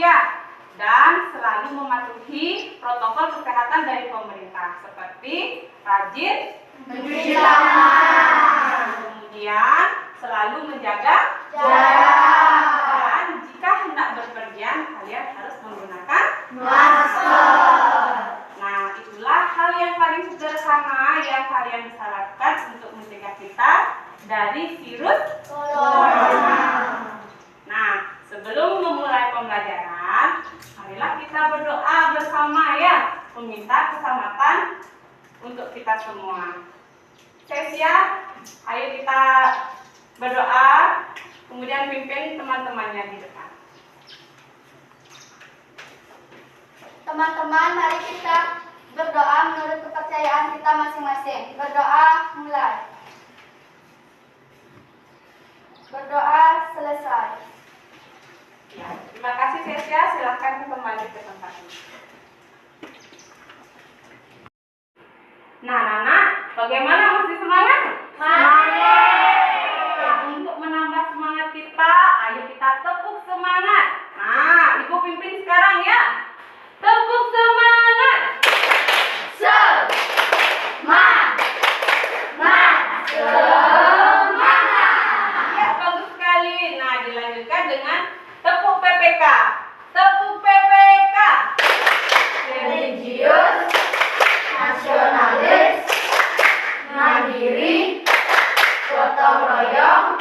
ya, dan selalu mematuhi protokol kesehatan dari pemerintah seperti rajin mencuci tangan, kemudian selalu menjaga jarak, dan jika hendak berpergian kalian harus menggunakan masker. Nah, itulah hal yang paling sederhana yang kalian bisa lakukan untuk mencegah kita dari virus corona. Nah, sebelum memulai pembelajaran, marilah kita berdoa bersama ya, meminta keselamatan untuk kita semua. Cesia, ayo kita berdoa, kemudian pimpin teman-temannya di depan. Teman-teman, mari kita berdoa menurut kepercayaan kita masing-masing. Berdoa mulai. Berdoa selesai. Ya, terima kasih Cesia, silakan kembali ke tempatnya. Nah, anak-anak, bagaimana, masih semangat? Nah, untuk menambah semangat kita, ayo kita tepuk semangat. Nah, Ibu pimpin sekarang ya. Tepuk semangat. Semangat. Ya, bagus sekali. Nah, dilanjutkan dengan tepuk PPK. Tepuk PPK. Religius, nasionalis, mandiri, gotong royong,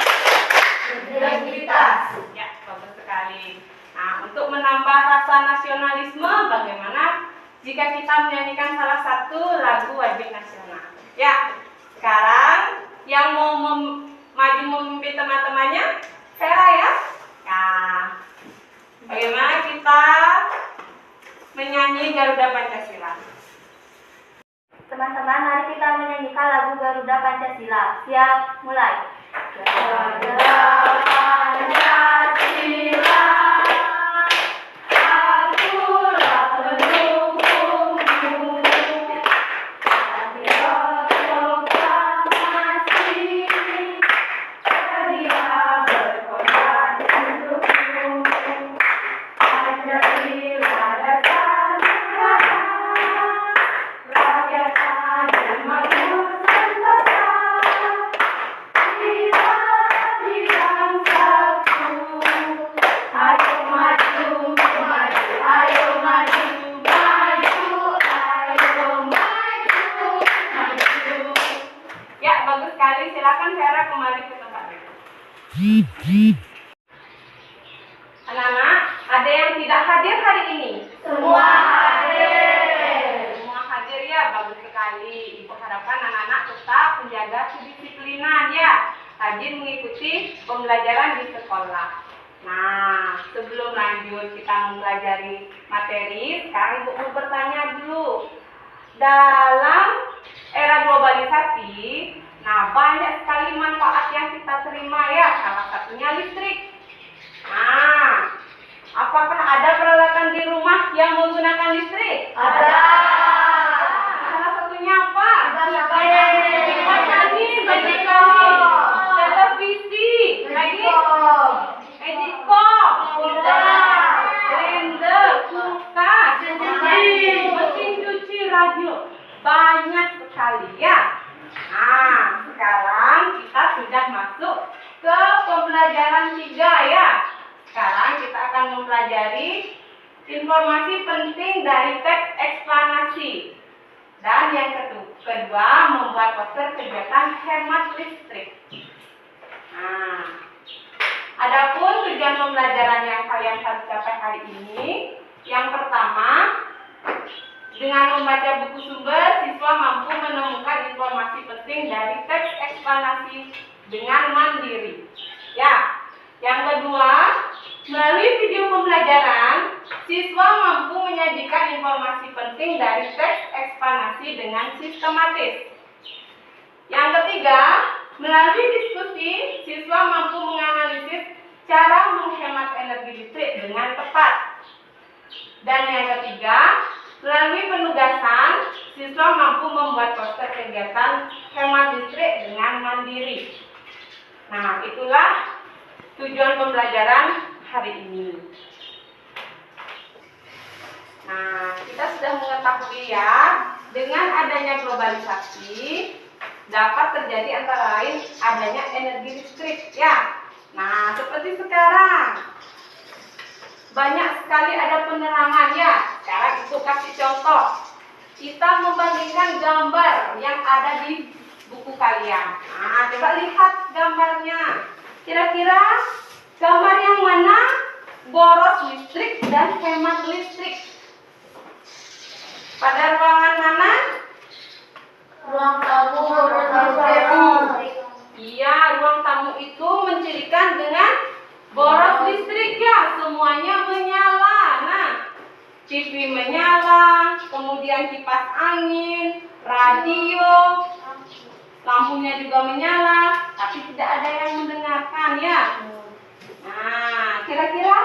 integritas. Ya, bagus sekali. Nah, untuk menambah rasa nasionalisme, bagaimana jika kita menyanyikan salah satu lagu wajib nasional? Ya, sekarang yang mau maju memimpin teman-temannya, Vera ya. Nah, bagaimana kita menyanyi Garuda Pancasila? Teman-teman, mari kita menyanyikan lagu Garuda Pancasila. Siap, mulai. Garuda Pancasila, akulah pendukungmu. Radio proklamasi, sedia berkorban untukmu. Pancasila dasar negara, rakyat adil makmur sentosa. Kita di bangsaku, ayo maju, maju, ayo maju, maju, ayo maju, maju. Ya, bagus sekali. Silakan Vera kembali ke tempatnya. Anak-anak, ada yang tidak hadir hari ini? Semua hadir. Semua hadir ya, bagus sekali. Ibu harapkan anak-anak tetap menjaga kedisiplinan ya, rajin mengikuti pembelajaran di sekolah. Nah, sebelum lanjut kita mempelajari materi, sekarang Ibu mau bertanya dulu. Dalam era globalisasi, nah banyak sekali manfaat yang kita terima ya, salah satunya listrik. Nah, apakah ada peralatan di rumah yang menggunakan listrik? Ada. Salah satunya apa? Kipas Angin, televisi, lagi magicom, blender, kulkas, mesin cuci, radio, banyak sekali ya. Nah, sekarang kita sudah masuk ke pembelajaran 3 ya. Sekarang kita akan mempelajari informasi penting dari teks eksplanasi. Dan yang kedua, membuat poster kegiatan hemat listrik. Nah, adapun tujuan pembelajaran yang kalian harus capai hari ini, yang pertama, dengan membaca buku sumber, siswa mampu menemukan informasi penting dari teks eksplanasi dengan mandiri. Ya, yang kedua, melalui video pembelajaran, siswa mampu menyajikan informasi penting dari teks eksplanasi dengan sistematis. Yang ketiga, melalui diskusi, siswa mampu menganalisis cara menghemat energi listrik dengan tepat. Dan yang ketiga, melalui penugasan, siswa mampu membuat poster kegiatan hemat listrik dengan mandiri. Nah, itulah tujuan pembelajaran hari ini. ketahui ya, dengan adanya globalisasi dapat terjadi antara lain adanya energi listrik ya. Nah, seperti sekarang banyak sekali ada penerangan ya. Sekarang itu kasih contoh. Kita membandingkan gambar yang ada di buku kalian. Nah, coba lihat gambarnya. Kira-kira gambar yang mana boros listrik dan hemat listrik? Pada ruangan mana? Ruang tamu Iya, ruang tamu itu mencirikan dengan boros listrik ya. Semuanya menyala. Nah, TV menyala, kemudian kipas angin, radio, lampunya juga menyala, tapi tidak ada yang mendengarkan ya. Nah, kira-kira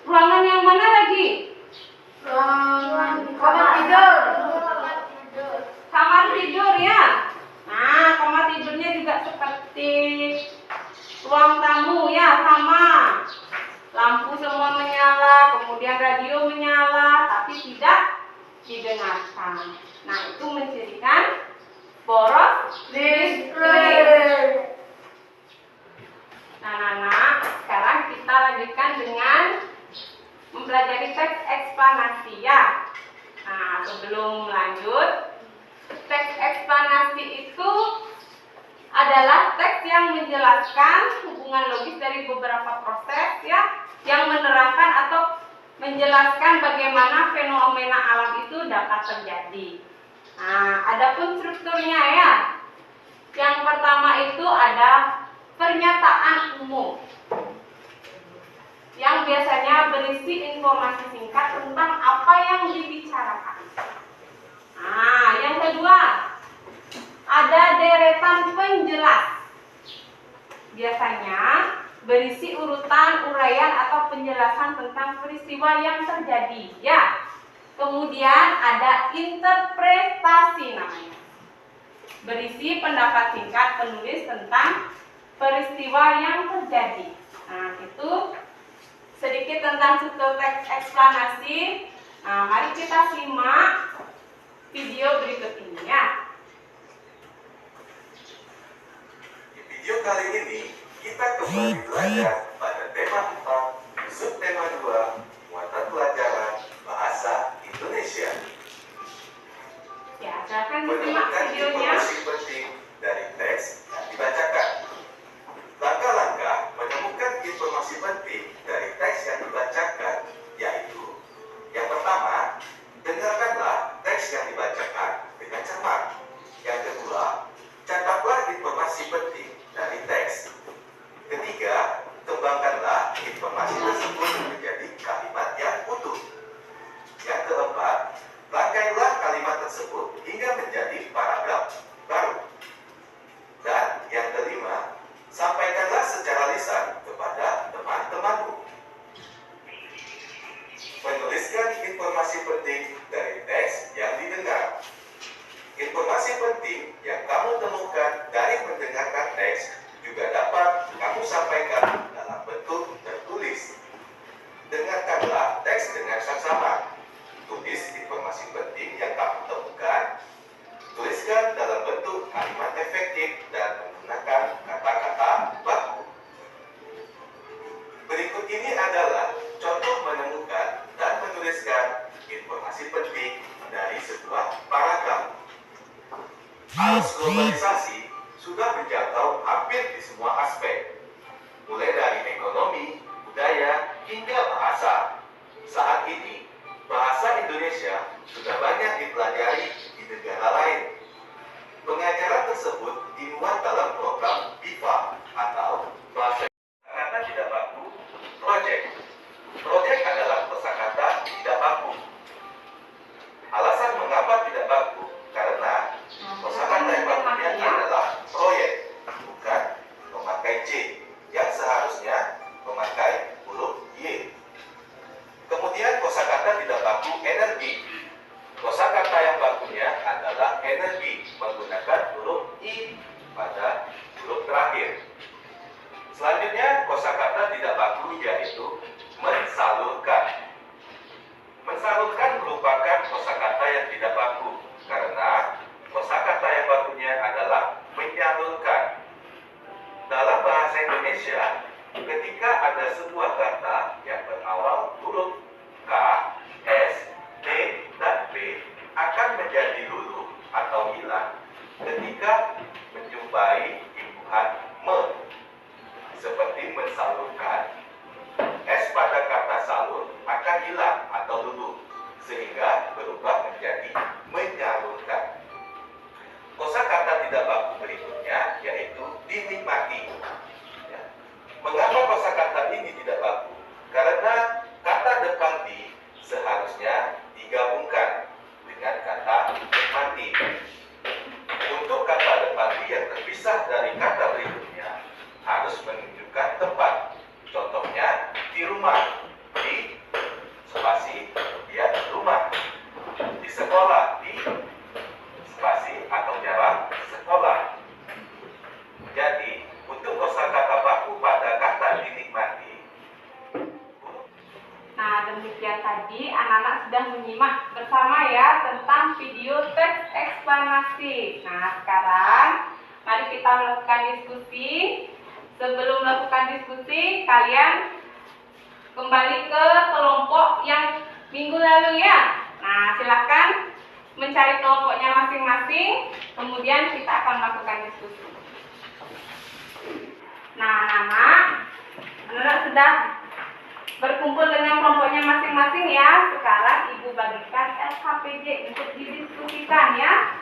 ruangan yang mana lagi? kamar tidur. Kamar tidur ya. Nah, kamar tidurnya juga seperti ruang tamu ya, sama. Lampu semua menyala, kemudian radio menyala, tapi tidak didengarkan. Nah, itu mencirikan boros listrik. Nah, anak-anak, sekarang kita lanjutkan dengan mempelajari teks eksplanasi ya. Nah, sebelum lanjut, teks eksplanasi itu adalah teks yang menjelaskan hubungan logis dari beberapa proses ya, yang menerangkan atau menjelaskan bagaimana fenomena alam itu dapat terjadi. Nah, adapun strukturnya ya. Yang pertama itu ada pernyataan umum yang biasanya berisi informasi singkat tentang apa yang dibicarakan. Nah, yang kedua ada deretan penjelas. Biasanya berisi urutan, uraian atau penjelasan tentang peristiwa yang terjadi ya. Kemudian ada interpretasi namanya. Berisi pendapat singkat penulis tentang peristiwa yang terjadi. Nah, itu sedikit tentang struktur teks eksplanasi. Nah, mari kita simak video berikut ini ya. Di video kali ini kita kembali belajar pada tema 4, subtema 2, muatan pelajaran bahasa Indonesia. Ya, silakan disimak Menemukan videonya. informasi penting dari teks yang dibacakan. Langkah-langkah menemukan informasi penting dari teks yang dibacakan yaitu: yang pertama, dengarkanlah teks yang dibacakan dengan cermat. Yang kedua, catatlah informasi penting dari teks. Ketiga, kembangkanlah informasi tersebut menjadi kalimat yang utuh. Yang keempat, rangkailah kalimat tersebut hingga menjadi paragraf baru. Dan yang kelima, sampaikanlah secara lisan kepada teman-temanmu. Menuliskan informasi penting dari teks yang didengar. Informasi penting yang kamu temukan dari mendengarkan teks juga dapat kamu sampaikan dalam bentuk tertulis. Dengarkanlah teks dengan saksama. Tulis informasi penting yang kamu temukan. Tuliskan dalam bentuk kalimat efektif dan menggunakan kata-kata baku. Berikut ini adalah contoh menemukan dan menuliskan informasi penting dari sebuah paragraf. Arus globalisasi sudah menjangkau hampir di semua aspek, mulai dari ekonomi, budaya, hingga bahasa. Saat ini, bahasa Indonesia sudah banyak dipelajari di negara lain. Pengajaran tersebut dimuat dalam program BIPA atau Bahasa Kata Tidak Baku Project. Project adalah kosakata tidak baku. Alasan mengapa tidak baku karena kosakata yang bakunya adalah proyek, bukan memakai J yang seharusnya memakai huruf Y. Kemudian kosakata tidak baku energi. Kosakata yang bakunya adalah energi menggunakan huruf I pada huruf terakhir. Selanjutnya kosakata tidak baku yaitu mensalurkan. Mensalurkan merupakan kosakata yang tidak hilang atau luluh, sehingga berubah menjadi menyalurkan. Kosakata tidak baku berikutnya yaitu dinikmati. Ya. Mengapa kosakata ini tidak baku? Karena kata depan di seharusnya digabungkan dengan kata nikmati. Untuk kata depan di yang terpisah dari kata berikutnya harus menunjukkan tempat. Contohnya di rumah, di spasi kemudian rumah, di sekolah, di spasi atau jarak sekolah. Jadi untuk kosakata baku pada kata dinikmati. Nah, demikian tadi anak-anak sudah menyimak bersama ya tentang video teks eksplanasi. Nah, sekarang mari kita melakukan diskusi. Sebelum melakukan diskusi, kalian kembali ke kelompok yang minggu lalu ya. Nah, silakan mencari kelompoknya masing-masing, kemudian kita akan melakukan diskusi. Nah, anak-anak sudah berkumpul dengan kelompoknya masing-masing ya. Sekarang Ibu bagikan LKPJ untuk didiskusikan ya.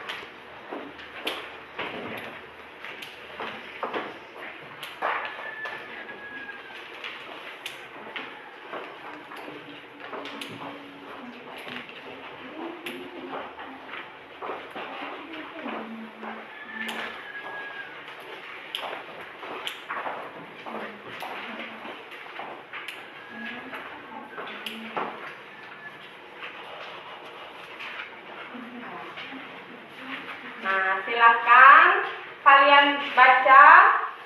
Nah, silakan kalian baca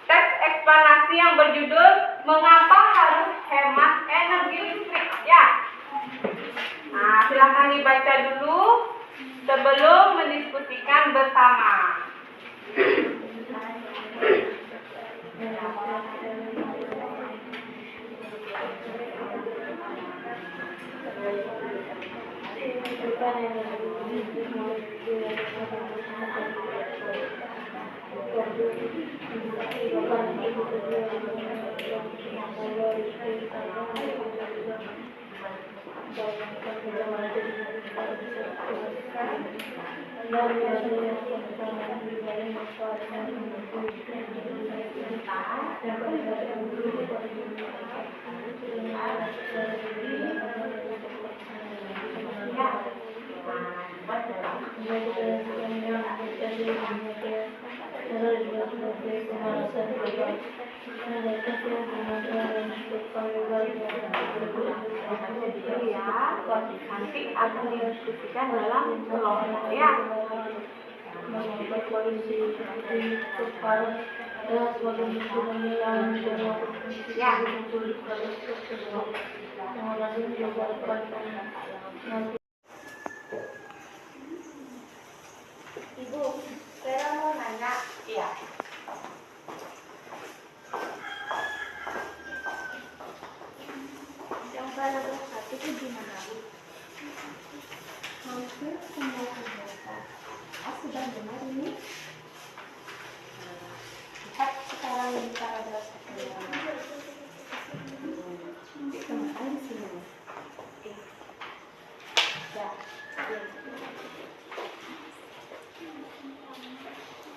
teks eksplanasi yang berjudul Mengapa Harus Hemat Energi Listrik ya. Nah, silakan dibaca dulu sebelum mendiskusikan bersama. Nanti akan didiskusikan dalam kelompok ya. Ibu, saya mau nanya. Iya. Yang paragraf 1 itu gimana, Bu? Hampir semua kegiatan. Sudah benar ini? Lihat sekarang di paragraf 1 ya. Ditemukan di sini. Ya.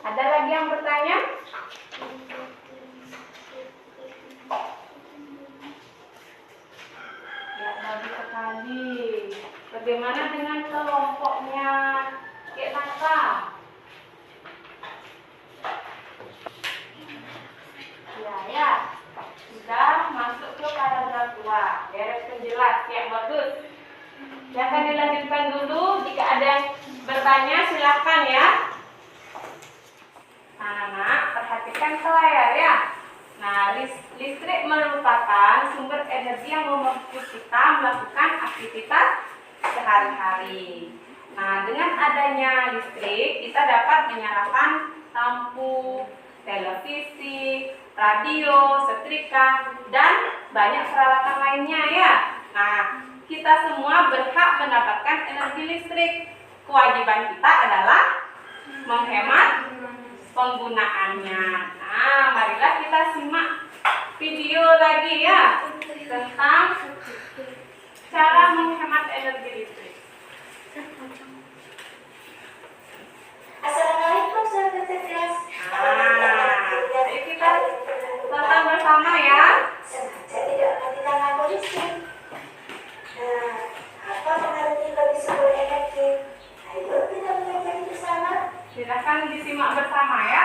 Ada lagi yang bertanya? Ya, bagus sekali. Bagaimana dengan kelompoknya Kek Nata? Ya. Sudah masuk ke paragraf 2. Beres penjelas, yang bagus. Yang akan dilanjutkan dulu. Jika ada yang bertanya, silakan ya. Anak-anak, perhatikan ke layar ya. Nah, listrik merupakan sumber energi yang memampu kita melakukan aktivitas sehari-hari. Nah, dengan adanya listrik, kita dapat menyalakan lampu, televisi, radio, setrika, dan banyak peralatan lainnya ya. Nah, kita semua berhak mendapatkan energi listrik. Kewajiban kita adalah menghemat penggunaannya. Nah, marilah kita simak video lagi ya tentang cara menghemat energi listrik. Assalamualaikum sahabat cerdas. Ayo kita tonton bersama ya. Sengaja tidak mati lampu listrik. Nah, apa pengertian bagi sebuah energi? Ayo kita belajar bersama. Silakan disimak bersama ya.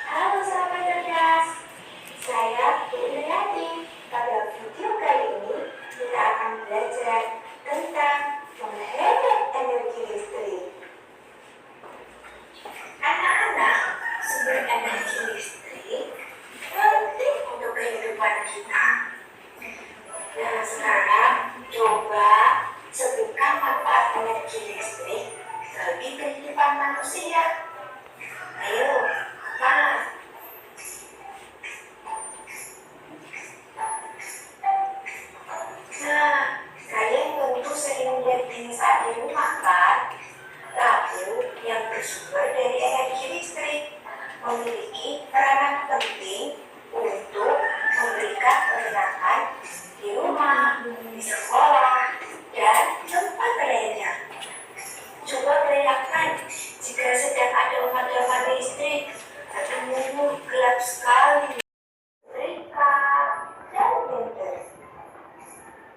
Halo sahabat cerdas. Saya Bu Indriati. Pada video kali ini kita akan belajar tentang menghemat energi listrik. Anak-anak, sumber energi listrik penting untuk kehidupan kita. Nah, sekarang coba sebutkan manfaat energi listrik bagi kehidupan manusia. Ayo, apa? Nah, kalian tentu sering melihat ini saat di rumah kan? Lampu yang bersumber dari energi listrik memiliki peranan penting untuk memberikan penerangan di rumah, di sekolah, dan tempat lainnya. Coba bayangkan jika sedang ada pemadaman listrik, aduh gelap sekali. Mereka dan blender.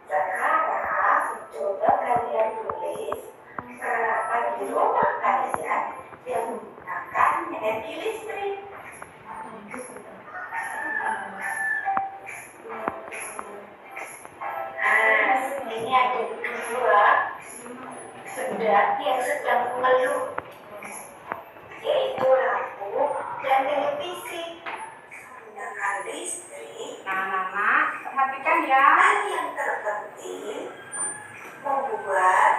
Sekarang coba kalian tulis peralatan di rumah kalian yang menggunakan energi listrik. Nah, ini ada dua benda yang sedang mengeluh, yaitu lampu dan televisi. Menggunakan listrik. Nah, perhatikan ya. Hal yang terpenting membuat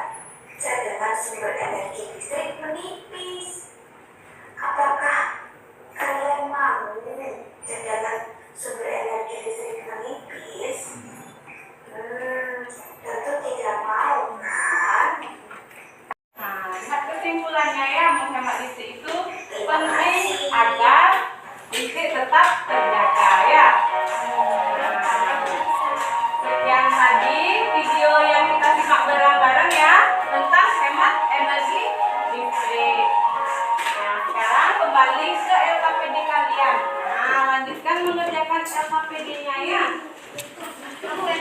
cadangan sumber energi listrik menipis. Apakah kalian mau cadangan sumber energi listrik menipis? Tentu tidak mau kan? Nah, lihat kesimpulannya ya, menghemat listrik itu penting agar listrik tetap terjaga ya. Sekian tadi video yang kita simak bareng-bareng ya tentang hemat energi listrik. Nah, sekarang kembali ke LKPD kalian. Nah, lanjutkan mengerjakan LKPD-nya ya. Oke.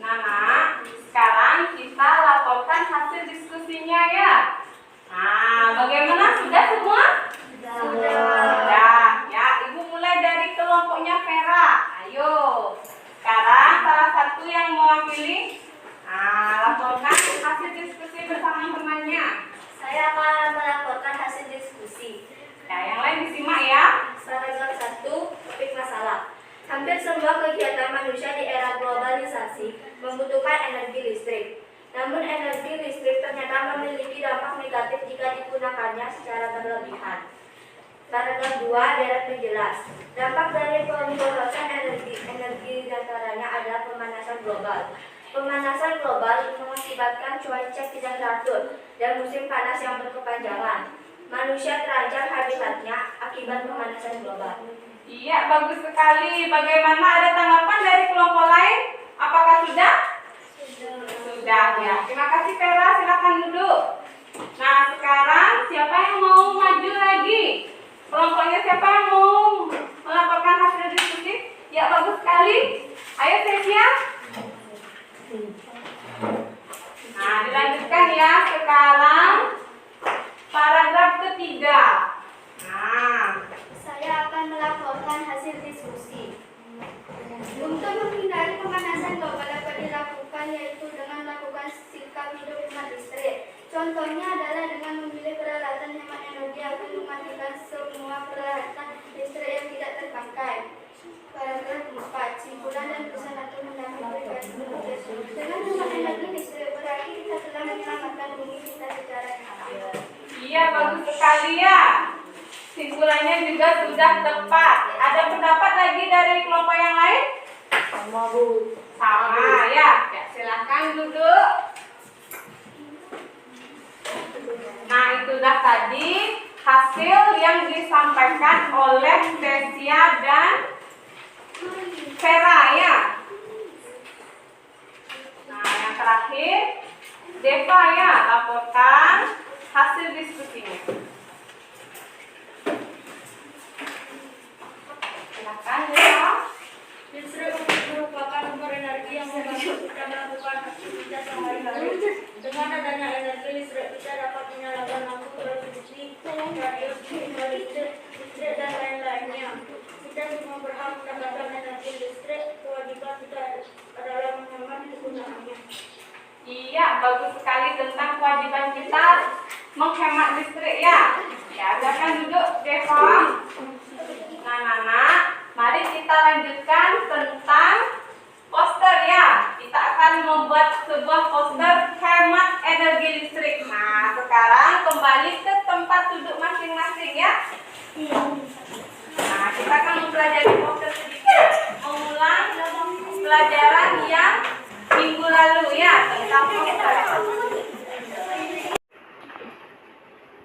Nah, sekarang kita laporkan hasil diskusinya ya. Nah, bagaimana? Sudah semua? Sudah. Ya, Ibu mulai dari kelompoknya Vera. Ayo. Sekarang salah satu yang mewakili. Nah, laporkan hasil diskusi bersama temannya. Saya akan melaporkan hasil diskusi. Nah, yang lain disimak ya. Paragraf 1, topik masalah. Hampir semua kegiatan manusia di era globalisasi membutuhkan energi listrik. Namun energi listrik ternyata memiliki dampak negatif jika digunakannya secara berlebihan. Paragraf 2, deret penjelas. Dampak dari pemborosan energi diantaranya adalah pemanasan global. Pemanasan global mengakibatkan cuaca tidak teratur dan musim panas yang berkepanjangan. Manusia terancam habitatnya akibat pemanasan global. Iya, bagus sekali. Bagaimana, ada tanggapan dari kelompok lain? Apakah sudah? Sudah ya. Terima kasih Vera, silakan duduk. Nah, sekarang siapa yang mau maju lagi? Kelompoknya siapa yang mau melaporkan hasil diskusi? Ya, bagus sekali. Ayo Cecia. Nah, dilanjutkan ya. Sekarang paragraf ketiga. Nah, Saya akan melaporkan hasil diskusi. Untuk menghindari mematikan semua peralatan listrik yang tidak terpakai. Paragraf 4. Simpulan dan pesan atau mendapat dengan hemat energi listrik berarti kita telah menyelamatkan bumi kita secara nyata. Iya, bagus sekali ya. Simpulannya juga sudah tepat. Ada pendapat lagi dari kelompok yang lain? Sama Bu. Sama ya. Ya, silakan duduk. Nah, itulah tadi hasil yang disampaikan oleh Tesia dan Vera ya. Nah, yang terakhir Deva ya, laporkan hasil diskusinya. Silakan Deva. Listrik merupakan sumber energi yang membantu kita melakukan aktivitas sehari-hari. Dengan adanya energi listrik, kita dapat menyalakan lampu, televisi, radio, listrik, dan lain-lainnya. Kita semua berhak mendapatkan energi listrik. Kewajiban kita adalah menghemat penggunaannya. Iya, bagus sekali tentang kewajiban kita menghemat listrik ya. Ya, silakan duduk Deva. Nah, Nana, mari kita lanjutkan tentang poster ya. Kita akan membuat sebuah poster hemat energi listrik. Nah, sekarang kembali ke tempat duduk masing-masing ya. Nah, kita akan mempelajari poster sedikit, mengulang pelajaran yang minggu lalu ya tentang poster.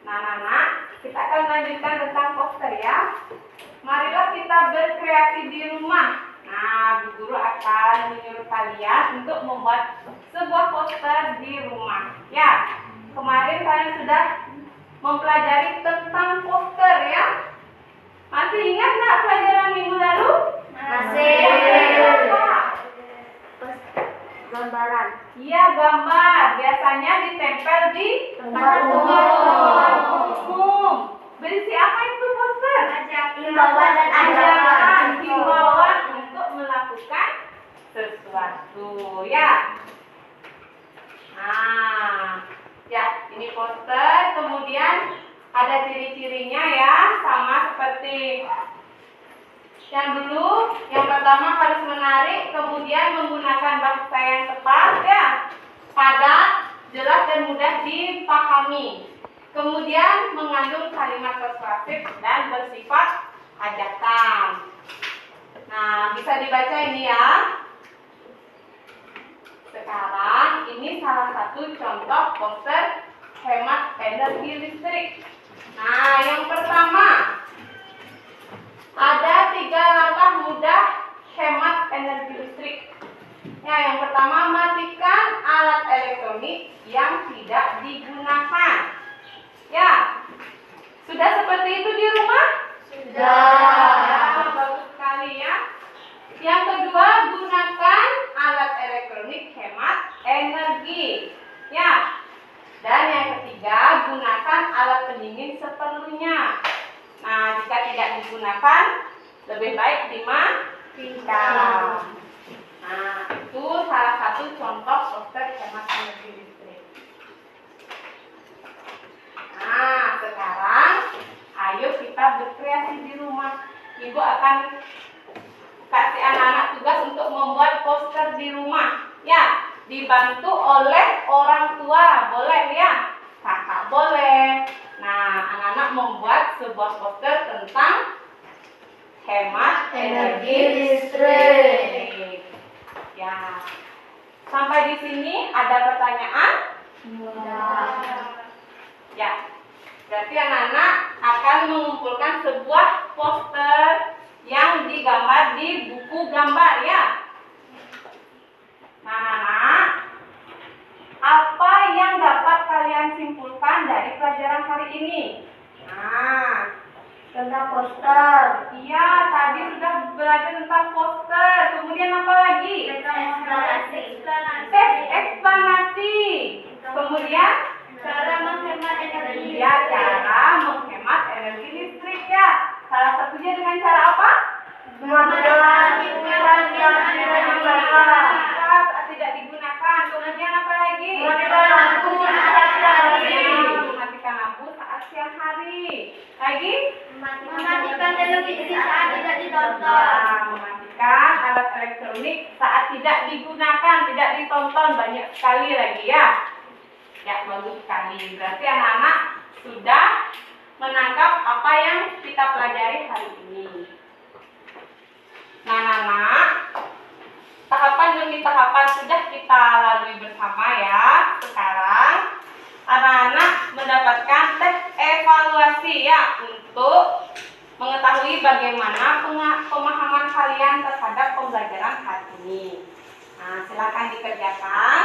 Nah, Nana, kita akan lanjutkan tentang poster ya. Marilah kita berkreasi di rumah. Nah, Bu Guru akan menyuruh kalian untuk membuat sebuah poster di rumah. Ya, kemarin kalian sudah mempelajari tentang poster ya. Masih ingat nggak pelajaran minggu lalu? Masih. Gambaran. Iya, gambar. Biasanya ditempel di Tempat umum. Berisi apa itu poster? Himbauan dan Ajakan, himbauan untuk melakukan sesuatu ya. Nah, ya ini poster. Kemudian ada ciri-cirinya ya, sama seperti yang dulu. Yang pertama harus menarik, kemudian menggunakan bahasa yang tepat ya, padat, jelas dan mudah dipahami. Kemudian mengandung kalimat persuasif dan bersifat ajakan. Nah, bisa dibaca ini ya. Sekarang ini salah satu contoh poster hemat energi listrik. Nah, yang pertama ada 3 langkah mudah hemat energi listrik. Ya, yang pertama matikan alat elektronik yang tidak digunakan. Ya, sudah seperti itu di rumah? Sudah. Bagus sekali ya. Yang kedua, gunakan alat elektronik hemat energi. Ya. Dan yang ketiga, gunakan alat pendingin seperlunya. Nah, jika tidak digunakan, lebih baik dimatikan. Nah, itu salah satu contoh poster hemat energi listrik. Nah, sekarang ayo kita berkreasi di rumah. Ibu akan kasih anak-anak tugas untuk membuat poster di rumah. Ya, dibantu oleh orang tua, boleh ya? Kakak boleh. Nah, anak-anak membuat sebuah poster tentang hemat energi listrik. Ya. Sampai di sini ada pertanyaan? Ya. Berarti anak-anak akan mengumpulkan sebuah poster yang digambar di buku gambar ya. Nah, anak-anak, apa yang dapat kalian simpulkan dari pelajaran hari ini? Nah, Tentang poster. iya, tadi sudah belajar tentang poster. Kemudian apa lagi? Eksplanasi. Eksplanasi. Kemudian Cara menghemat energi. ya, cara menghemat energi listrik ya. Salah satunya dengan cara apa? Mengurangi penggunaan yang tidak digunakan. Tidak digunakan. Kemudian apa lagi? Mematikan lampu saat siang hari. Mematikan lampu saat siang hari. Lagi? Mematikan televisi saat tidak ditonton. Ya, mematikan alat elektronik saat tidak digunakan, tidak ditonton, banyak sekali lagi ya. Ya, bagus sekali. Berarti anak-anak sudah menangkap apa yang kita pelajari hari ini. Nah, anak-anak, tahapan demi tahapan sudah kita lalui bersama ya. Sekarang anak-anak mendapatkan tes evaluasi ya untuk mengetahui bagaimana pemahaman kalian terhadap pembelajaran hari ini. Nah, silakan dikerjakan.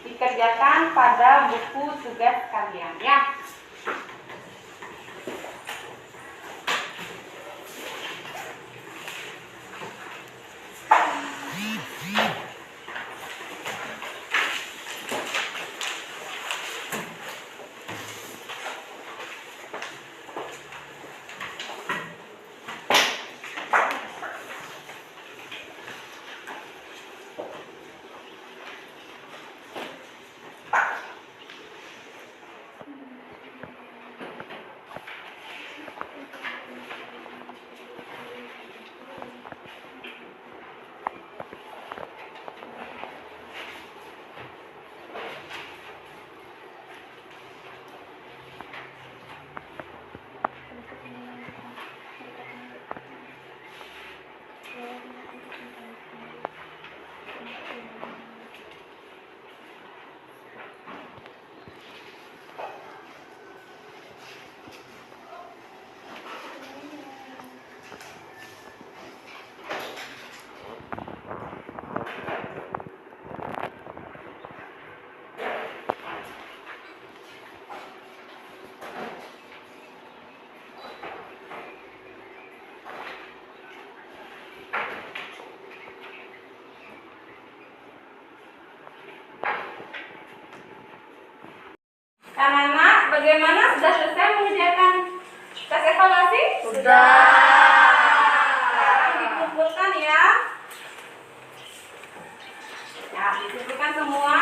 Dikerjakan pada buku tugas kalian ya. Anak-anak, bagaimana? Sudah selesai mengerjakan tes evaluasi? Sudah. Sekarang dikumpulkan ya. Ya, dikumpulkan semua.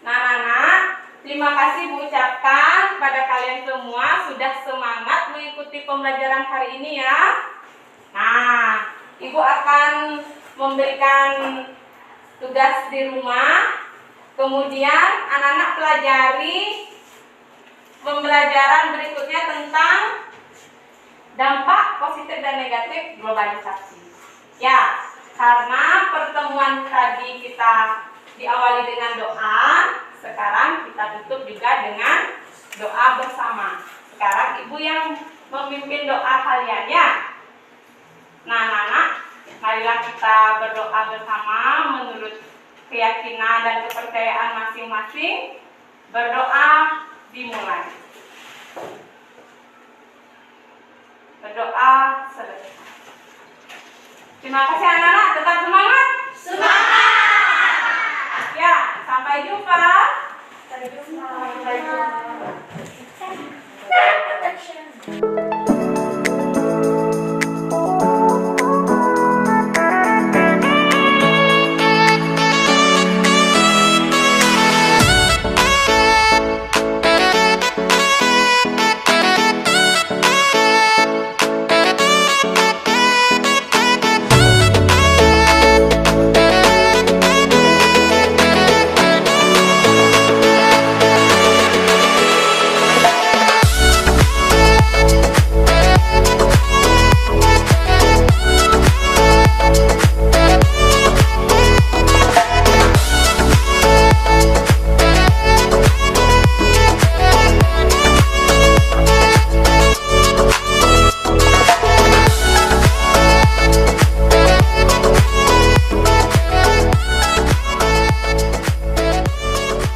Nah, anak-anak, terima kasih Bu ucapkan pada kalian semua sudah semangat mengikuti pembelajaran hari ini ya. Nah, Ibu akan memberikan tugas di rumah. Kemudian anak-anak pelajari pembelajaran berikutnya tentang dampak positif dan negatif globalisasi. Ya, karena pertemuan tadi kita diawali dengan doa, sekarang kita tutup juga dengan doa bersama. Sekarang Ibu yang memimpin doa kalian ya. Nah, anak-anak, marilah kita berdoa bersama menurut keyakinan dan kepercayaan masing-masing. Berdoa dimulai. Berdoa selesai. Terima kasih anak-anak, tetap semangat. Semangat.